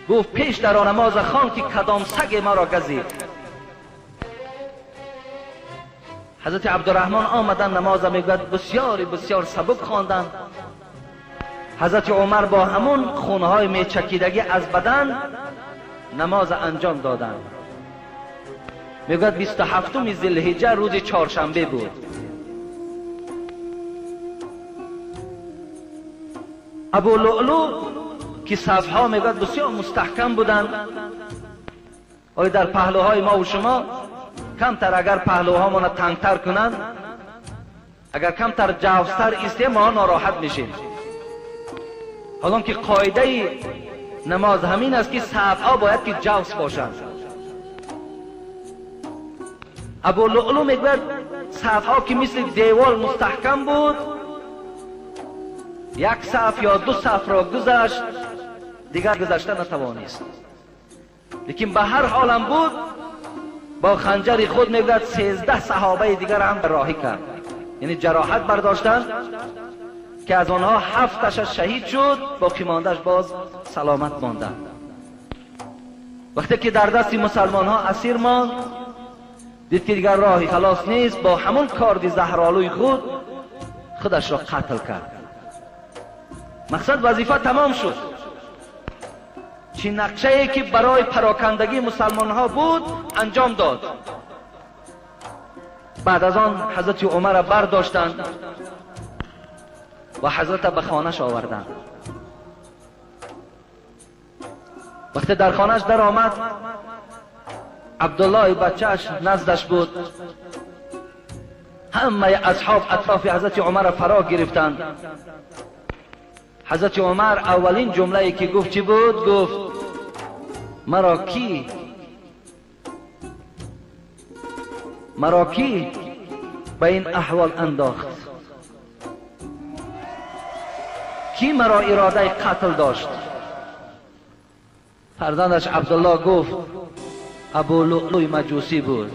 گفت پیش در نماز خوان که کدام سگ ما را گزید. حضرت عبدالرحمن آمدن نماز میگوید بسیار بسیار سبک خواندن. حضرت عمر با همون خونهای میچکیدگی از بدن نماز انجام دادند. میگوید 27 ذوالحجه روز چهارشنبه بود. ابو لؤلؤ که صفها میگوید بسیار مستحکم بودند. آیا در پهلوهای ما و شما کمتر اگر پهلوها ما تنگتر کنند، اگر کمتر جوستر ایستیم ما ناراحت میشیم. حالا که قاعده نماز همین است که صفها باید که جوست باشند. ابو لؤلؤ میگوید صفها که مثل دیوال مستحکم بود، 1 صف یا 2 صف را گذشت دیگر گذشته نتوانست. لیکن به هر حالم بود با خنجر خود میگوید 13 صحابه دیگر هم راهی کرد، یعنی جراحت برداشتند که از آنها 7 شهید شد، باقی ماندهش باز سلامت ماندند. وقتی که در دست مسلمان ها اسیر ماند، دید که دیگر راهی خلاص نیست، با همون کارد زهرآلوی خودش را قتل کرد. مقصد وظیفه تمام شد. چی نقشه ای که برای پراکندگی مسلمان ها بود انجام داد. بعد از آن حضرت عمر را برداشتند و حضرت به خانه‌اش آوردند. وقتی در خانه‌اش در آمد عبدالله بچهش نزدش بود. همه اصحاب اطراف حضرت عمر فرا گرفتند. حضرت عمر اولین جمله‌ای که گفت چی بود؟ گفت مرا کی به این احوال انداخت؟ کی مرا اراده قتل داشت؟ فرزندش عبدالله گفت ابو لؤلؤ مجوسی بود.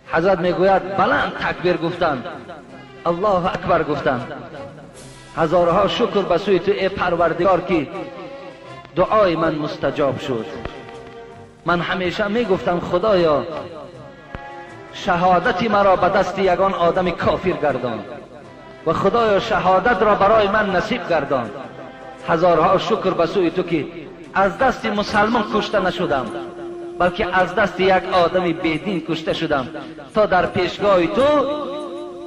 حضرت میگوید بلند تکبیر گفتند، الله اکبر گفتند. هزارها شکر به سوی تو ای پروردگار که دعای من مستجاب شد. من همیشه میگفتم خدایا شهادتی مرا به دست یگان آدم کافر گردان و خدایا شهادت را برای من نصیب گردان. هزارها شکر به سوی تو که از دست مسلمان کشته نشدم، بلکه از دست یک آدم بیدین کشته شدم تا در پیشگاه تو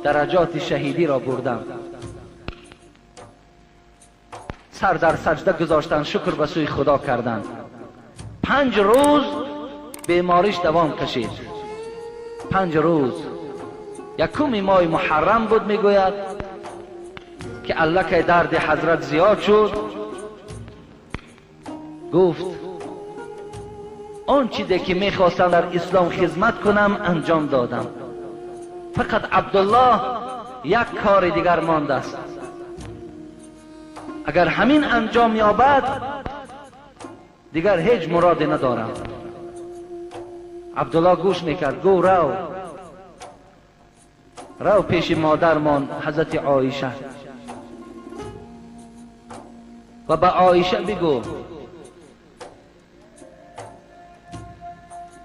درجات شهیدی را بردم. سر در سجده گذاشتن، شکر به سوی خدا کردند. 5 روز بیماریش دوام کشید. 5 روز. یکم ماه محرم بود میگوید که الکه درد حضرت زیاد شد. گفت آن چیزی که میخواستم در اسلام خدمت کنم انجام دادم، فقط عبدالله یک کار دیگر مانده است. اگر همین انجام یابد دیگر هیچ مرادی ندارم. عبدالله گوش میکرد. گو رو پیش مادرمان حضرت عایشه و به عایشه بگو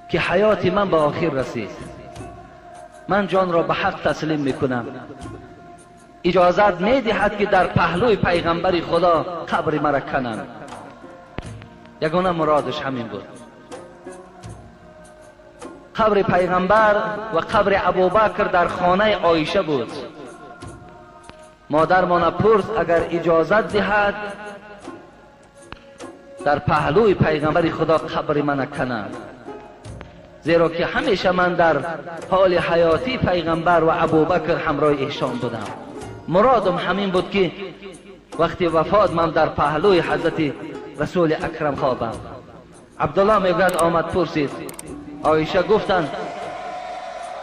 که حیات من به آخر رسید. من جان را به حق تسلیم میکنم. اجازت میدهد که در پهلوی پیغمبر خدا قبر مرا کنم. یگانه مرادش همین بود. قبر پیغمبر و قبر ابوبکر در خانه عایشه بود. مادرمان پرس اگر اجازت دهد در پهلوی پیغمبر خدا قبر من کنم، زیرا که همیشه من در حال حیاتی پیغمبر و ابوبکر همراه ایشان بودم. مرادم همین بود که وقتی وفات من در پهلوی حضرت رسول اکرم خوابم. عبدالله میگوید آمد پرسید. عایشه گفتند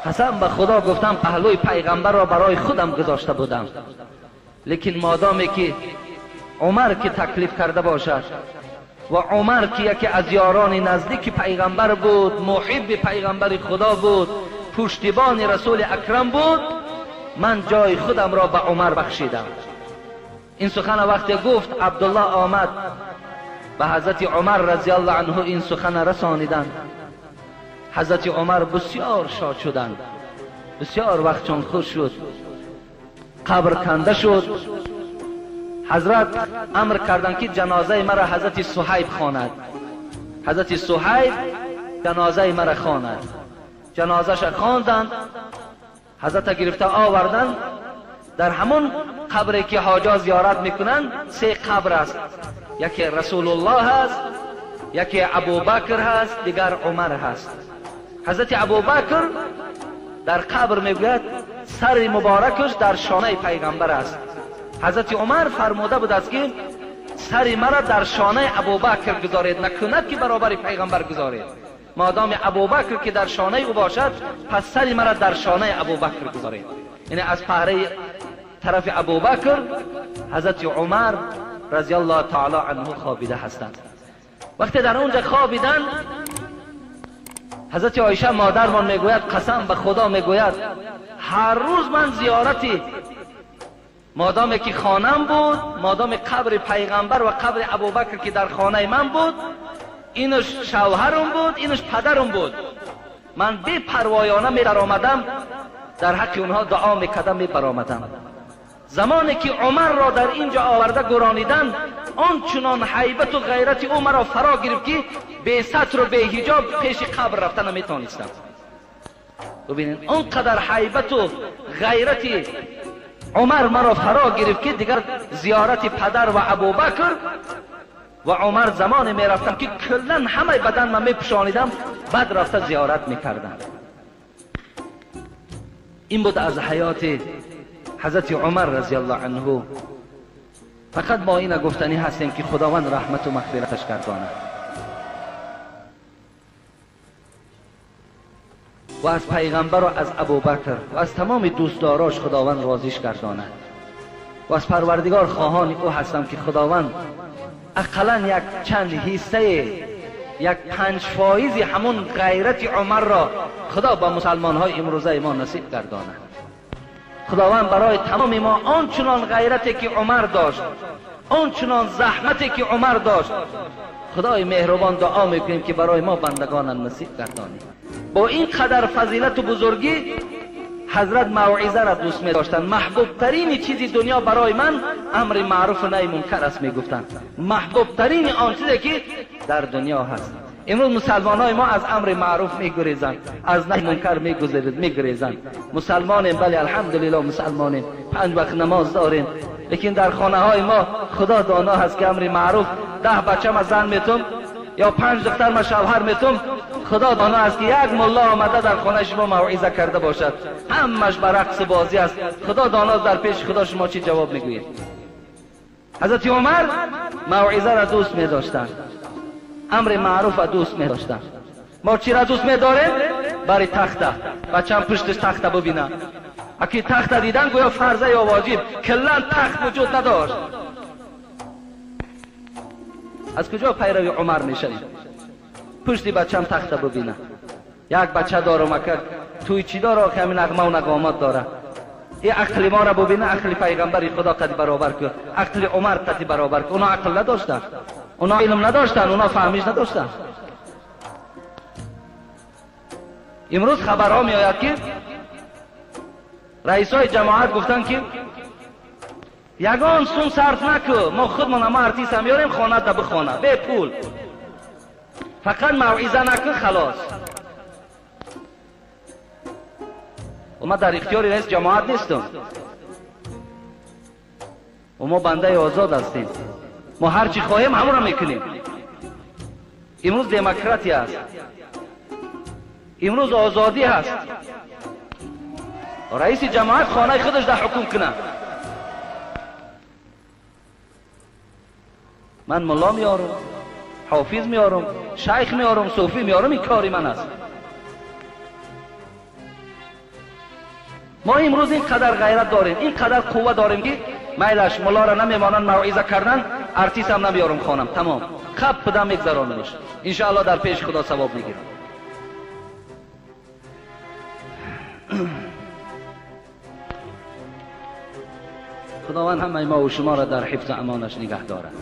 قسم به خدا گفتم پهلوی پیغمبر را برای خودم گذاشته بودم، لیکن مادامی که عمر که تکلیف کرده باشد و عمر که یکی از یاران نزدیک پیغمبر بود، محب پیغمبر خدا بود، پشتیبان رسول اکرم بود، من جای خودم را به عمر بخشیدم. این سخن وقتی گفت عبدالله آمد به حضرت عمر رضی الله عنه این سخن رسانیدند. حضرت عمر بسیار شاد شدند. بسیار وقت چون خوش شد. قبر کنده شد. حضرت امر کردند که جنازه مرا حضرت صهیب خواند. حضرت صهیب جنازه مرا خواند. جنازه‌اش خواندند. حضرت گرفته آوردند. در همون قبری که حاجا زیارت میکنند 3 قبر است. یکی رسول الله هست، یکی ابوبکر هست، دیگر عمر هست. حضرت ابوبکر در قبر میگوید سر مبارکش در شانه پیغمبر است. حضرت عمر فرموده بود است که سر مرا در شانه ابوبکر گذارید، نکند که برابر پیغمبر گذارید. مادام ابوبکر که در شانه او باشد پس سر مرا در شانه ابوبکر گذارید. یعنی از پهره طرف ابوبکر حضرت عمر رضی الله تعالی عنه خوابیده هستند. وقتی در اونجا خوابیدن حضرت عایشه مادرمان میگوید قسم به خدا میگوید هر روز من زیارتی مادامی که خانم بود، مادام قبر پیغمبر و قبر ابوبکر که در خانه من بود، اینش شوهرم بود، اینش پدرم بود، من بی پروایانه می درآمدم در حق اونها دعا میکردم می برآمدم. زمانی که عمر را در اینجا آورده گرانیدن، آنچنان حیبت و غیرت او مرا فرا گرفت که بی ستر و بی حجاب پیش قبر رفتن نمیتونستم. ببینید اونقدر حیبت و غیرت عمر مرا فرا گرفت که دیگر زیارت پدر و ابوبکر و عمر زمان میرفتم که کلا همه بدن من میپوشانیدم، بعد رفته زیارت میکردم. این بود از حیات حضرت عمر رضی الله عنه. فقط ما این گفتنی هستیم که خداوند رحمت و مغفرتش گرداند و از پیغمبر و از ابوبکر و از تمام دوستداراش خداوند راضیش گرداند و از پروردگار خواهان او هستم که خداوند اقلا یک چند حصه، یک 5% همون غیرت عمر را خدا با مسلمان های امروزه ما نصیب گرداند. خداوند برای تمام ما آنچنان غیرتی که عمر داشت، آنچنان زحمتی که عمر داشت، خدای مهربان دعا میکنیم که برای ما بندگان نصیب گردانی. با این قدر فضیلت و بزرگی حضرت موعظه را دوست می داشتند. محبوب ترین چیزی دنیا برای من امر معروف و نهی منکر است میگفتند. محبوب ترین آن چیزی که در دنیا هست. امروز مسلمان های ما از امر معروف میگریزند، از نهی منکر میگریزند. مسلمانیم، بله الحمدلله مسلمانیم، 5 وقت نماز داریم، لیکن در خانه های ما خدا دانا هست که امر معروف 10 بچه ما زن میتم یا 5 دختر ما شوهر میتم، خدا دانا است که یک ملا آمده در خانه شما موعظه کرده باشد، همش بر رقص بازی است. خدا دانا در پیش خدا شما چی جواب میگویید؟ حضرت عمر موعظه را دوست می‌داشتند، امر معروف را دوست می‌داشتند. ما چی را دوست می‌داریم؟ برای تخته، بچه‌م پشتش تخته ببینه. اگه تخته دیدن گویا فرضه یا واجب، کلا تخت وجود نداشت. از کجا پیروی عمر میشویم؟ پشتی بچه‌م تخته ببینه. یک بچه دارم اگر توی چی داره که همین نغمه و نغمات داره. این عقل ما را ببینه، عقل پیغمبر خدا قد برابر کرد، عقل عمر قد برابر کرد. اونا عقل نداشتن، اونا علم نداشتن، اونا فهمیش نداشتن. امروز خبرها می آید که رئیسای جماعت گفتن که یگان سون صرف نکو، ما خودمون ما ارتیست هم میاریم خانه تا بخونه به پول، فقط موعظه نکو خلاص. و ما در اختیار رئیس جماعت نیستم و ما بنده آزاد هستیم، ما هر چی خواهیم همون را میکنیم. امروز دموکراسی است، امروز آزادی هست. رئیس جماعت خانه خودش در حکم کنه. من ملا میارم، حافظ میارم، شیخ میارم، صوفی میارم، این کاری من است. ما امروز این قدر غیرت داریم، این قدر قوه داریم که میلش ملا را نمیمانن موعظه کردن، ارتیست هم نمیارم خانم، تمام خب بدم میگذرانمش، انشاءالله در پیش خدا ثواب میگیرم. خداوند همه ما و شما را در حفظ امانش نگه دارد.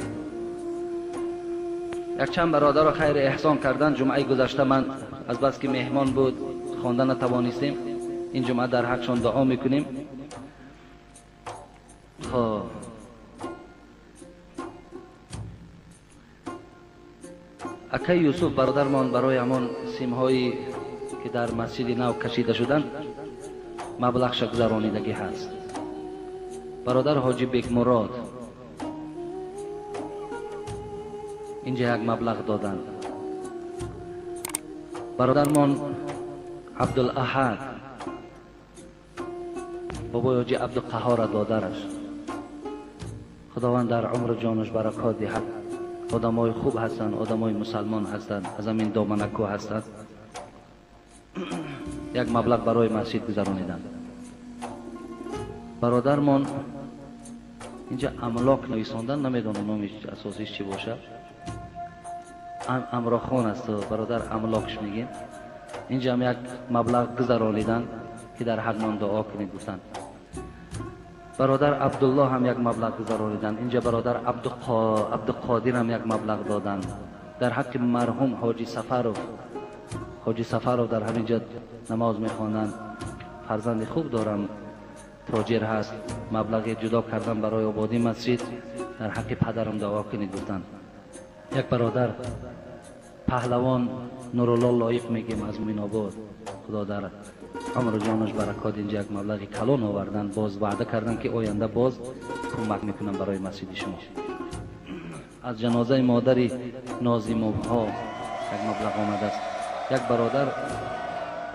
یک چند برادر را خیر احسان کردن. جمعه گذشته من از بس که مهمان بود خواندن نتوانستیم، این جمعه در حقشان دعا میکنیم. خب اکای یوسف برادرمان برای همان سیمهایی که در مسجد نو کشیده شدن مبلغ گذرانیدگی هست. برادر حاجی بیگ مراد اینجا یک مبلغ دادن. برادرمان عبدالاحد بابای حاجی عبدالقهار دادرش، خداوند در عمر جانش برکات دهد. آدمای خوب هستند، آدمای مسلمان هستند، از همین دامنکو هستند. یک مبلغ برای مسجد گذرانیدن. برادرمان اینجا املاک نویساندن، نمیدونم نامش اساسیش چی باشه، امراخان است، برادر املاکش میگیم. اینجا هم یک مبلغ گذرانیدن که در حق من دعا کنید گفتن. برادر عبدالله هم یک مبلغ گذرانیدن. اینجا برادر عبدالقادر هم یک مبلغ دادن در حق مرحوم حاجی سفرو در همینجا نماز میخوانند. فرزند خوب دارم، تاجر هست. مبلغ جدا کردن برای آبادی مسجد، در حق پدرم دعا کنید گفتن. یک برادر پهلوان نورالله لایق میگیم از میناباد، خدا در عمر جانش برکات، اینجا یک مبلغ کلان آوردن، باز وعده کردن که آینده باز کمک میکنن برای مسجد شما. از جنازه مادری نازیموها یک مبلغ آمده است. یک برادر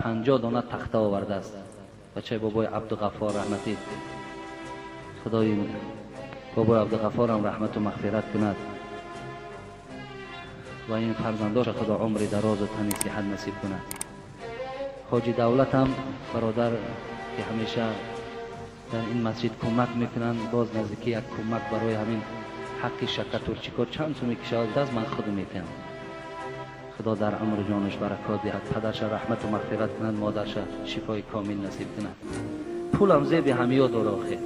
50 دانه تخته آورده است. بچه بابای عبدالغفار رحمتی، خدای بابای عبدالغفار هم رحمت و مغفرت کند و این فرزنداش خدا عمر دراز و تن صحت نصیب کند. حاجی دولت هم برادر که همیشه در این مسجد کمک میکنن، باز نزدیکی یک کمک برای همین حق شکر ترچیکار چند سو میکشد از من خود میتونم. خدا در عمر جانش برکات دهد، پدرش رحمت و مغفرت کند، مادرش شفای کامل نصیب کند. پول هم زیب همیا داره، آخه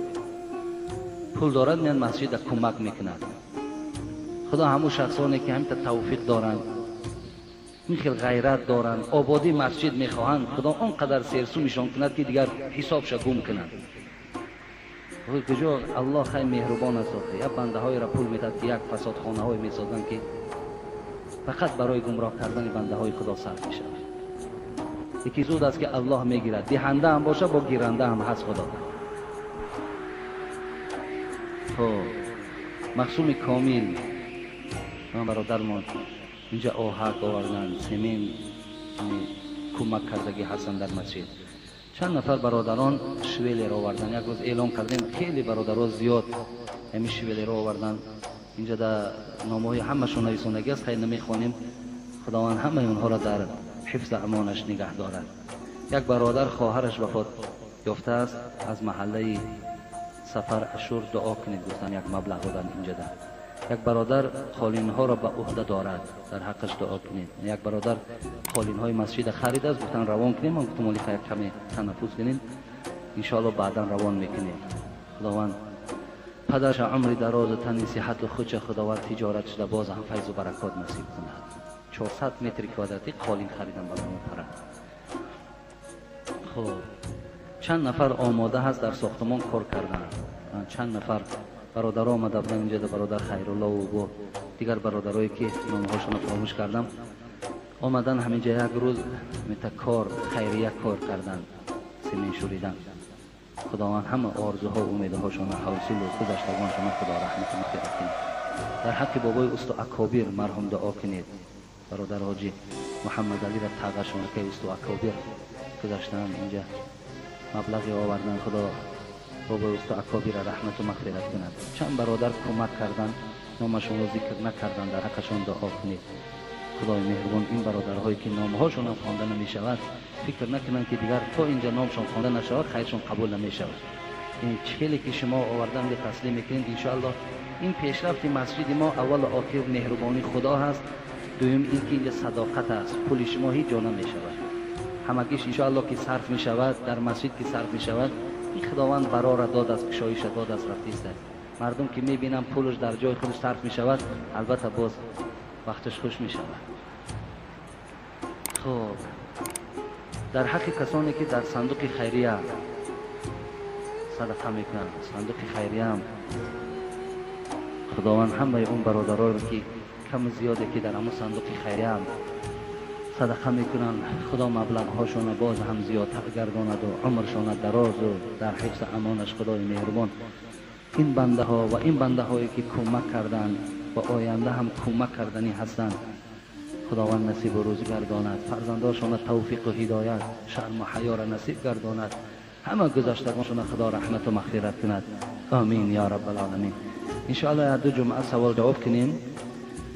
پول دارد میان مسجد کمک میکند. خدا همون شخصانی که همین توفیق دارند، این خیلی غیرت دارند، آبادی مسجد میخواهند، خدا اونقدر سرسو میشان کند که دیگر حسابش گم کنند. کجا الله خیلی مهربان است. یک بنده های را پول میدهد که یک فساد خانه های میسازند که فقط برای گمراه کردن بنده های خدا صرف میشه. یکی زود است که الله میگیرد، دهنده هم باشه با گیرنده هم هست خدا. مقسوم کامل من برادرمان اینجا آهک آوردن، سمین کمک کردگی هستند در مسجد. چند نفر برادران شویلی را آوردن. یک روز اعلام کردیم خیلی برادران زیاد همین شویلی را آوردن. اینجا در نامه‌های همشون نویسندگی است، خیلی نمیخوانیم. خداوند همه اونها را در حفظ امانش نگه دارد. یک برادر خواهرش وفات یافته است، از محله سفر اشور دعا کنید گفتن، یک مبلغ دادن اینجا ده. یک برادر قالین ها را به عهده دارد، در حقش دعا کنید. یک برادر قالین های مسجد خرید است، گفتن روان کنیم. من گفتم مالیکا یک کمی تنفس کنیم، ان شاء الله بعدا روان میکنیم. خداوند پدرش عمر دراز و تن صحت و خودش خداوند تجارت شده باز هم فیض و برکات نصیب کند. 400 متر کوادراتی قالین خریدن برای محترم. خب چند نفر آماده هست در ساختمان کار کردن. چند نفر برادر آمده بودن اینجا، برادر خیرالله و با دیگر برادرایی که نامهاشون فراموش کردم آمدن همینجا یک روز کار خیریه کار کردن، سیمین شوریدن. خداوند همه آرزوها و امیدهاشون حاصل و گذشتگانشون خدا رحمت و مغفرت کنه. در حق بابای استو اکابر مرحوم دعا کنید. برادر حاجی محمد علی را تاغشون که استو اکابر گذاشتن اینجا مبلغی آوردن، خدا بابای استو اکابر رحمت و مغفرت کند. چند برادر کمک کردن، نامشون رو ذکر نکردن، در حقشون دعا کنید. خدای مهربان این برادرهایی که نامهاشون هم خوانده نمیشود فکر نکنن که دیگر تا اینجا نامشون خوانده نشود خیرشون قبول نمیشود. این چیزی که شما آوردن به تسلیم میکنید ان شاء الله این پیشرفت مسجد ما اول و آخر مهربانی خدا هست. دوم این که اینجا صداقت است، پول شما هیچ جا نمیشود، همگیش ان شاء الله که صرف میشود در مسجد که صرف میشود این خداوند برا را داد است، کشایش داد است، رفته است. مردم که میبینن پولش در جای خودش صرف میشود البته باز وقتش خوش میشود. خب در حق کسانی که در صندوق خیریه صدقه میکنن، صندوق خیریه هم خداوند همه اون برادران که کم زیاده که در همون صندوق خیریه هم صدقه میکنن، خدا مبلغ هاشون باز هم زیادتر گرداند و عمرشون دراز و در حفظ امانش خدای مهربان این بنده ها و این بنده هایی که کمک کردن و آینده هم کمک کردنی هستند خداوند نصیب و روزی گرداند، فرزنداشون توفیق و هدایت، شرم و حیا را نصیب گرداند، همه گذشتگانشون خدا رحمت و مغفرت کند. آمین یا رب العالمین. ان شاء الله دو جمعه سوال جواب کنیم،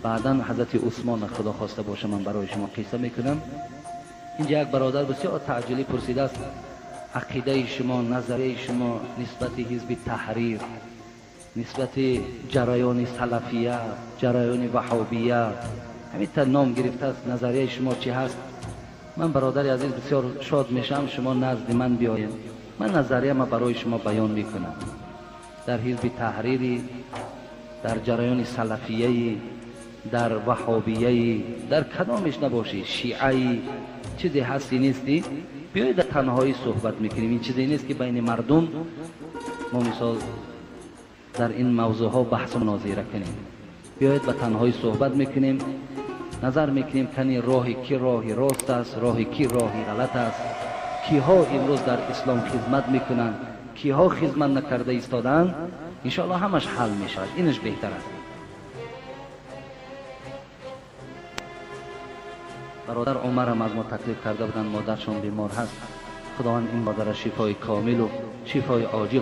بعدا حضرت عثمان خدا خواسته باشه من برای شما قصه میکنم. اینجا یک برادر بسیار تعجلی پرسیده است عقیده شما، نظریه شما نسبت حزب تحریر، نسبت جریان سلفیه، جریان وهابیه، همین تا نام گرفته است، نظریه شما چی هست؟ من برادر عزیز بسیار شاد میشم شما نزد من بیایید، من نظریه ما برای شما بیان میکنم. در حزب تحریری، در جریان سلفیه، در وهابیه، در کدامش نباشی، شیعه، چیزی هستی نیستی، بیایید در تنهایی صحبت میکنیم. این چیزی نیست که بین مردم ما مثال در این موضوع ها بحث و مناظره کنیم. بیایید به تنهایی صحبت میکنیم، نظر میکنیم کنی راهی کی راهی راست است، راهی کی راهی غلط است، کیها امروز در اسلام خدمت میکنن، کیها خدمت نکرده ایستادن. انشاءالله همش حل میشود، اینش بهتر است. برادر عمرم از ما تکلیف کرده بودن، مادرشون بیمار هست. خداوند این مادر شفای کامل و شفای عاجل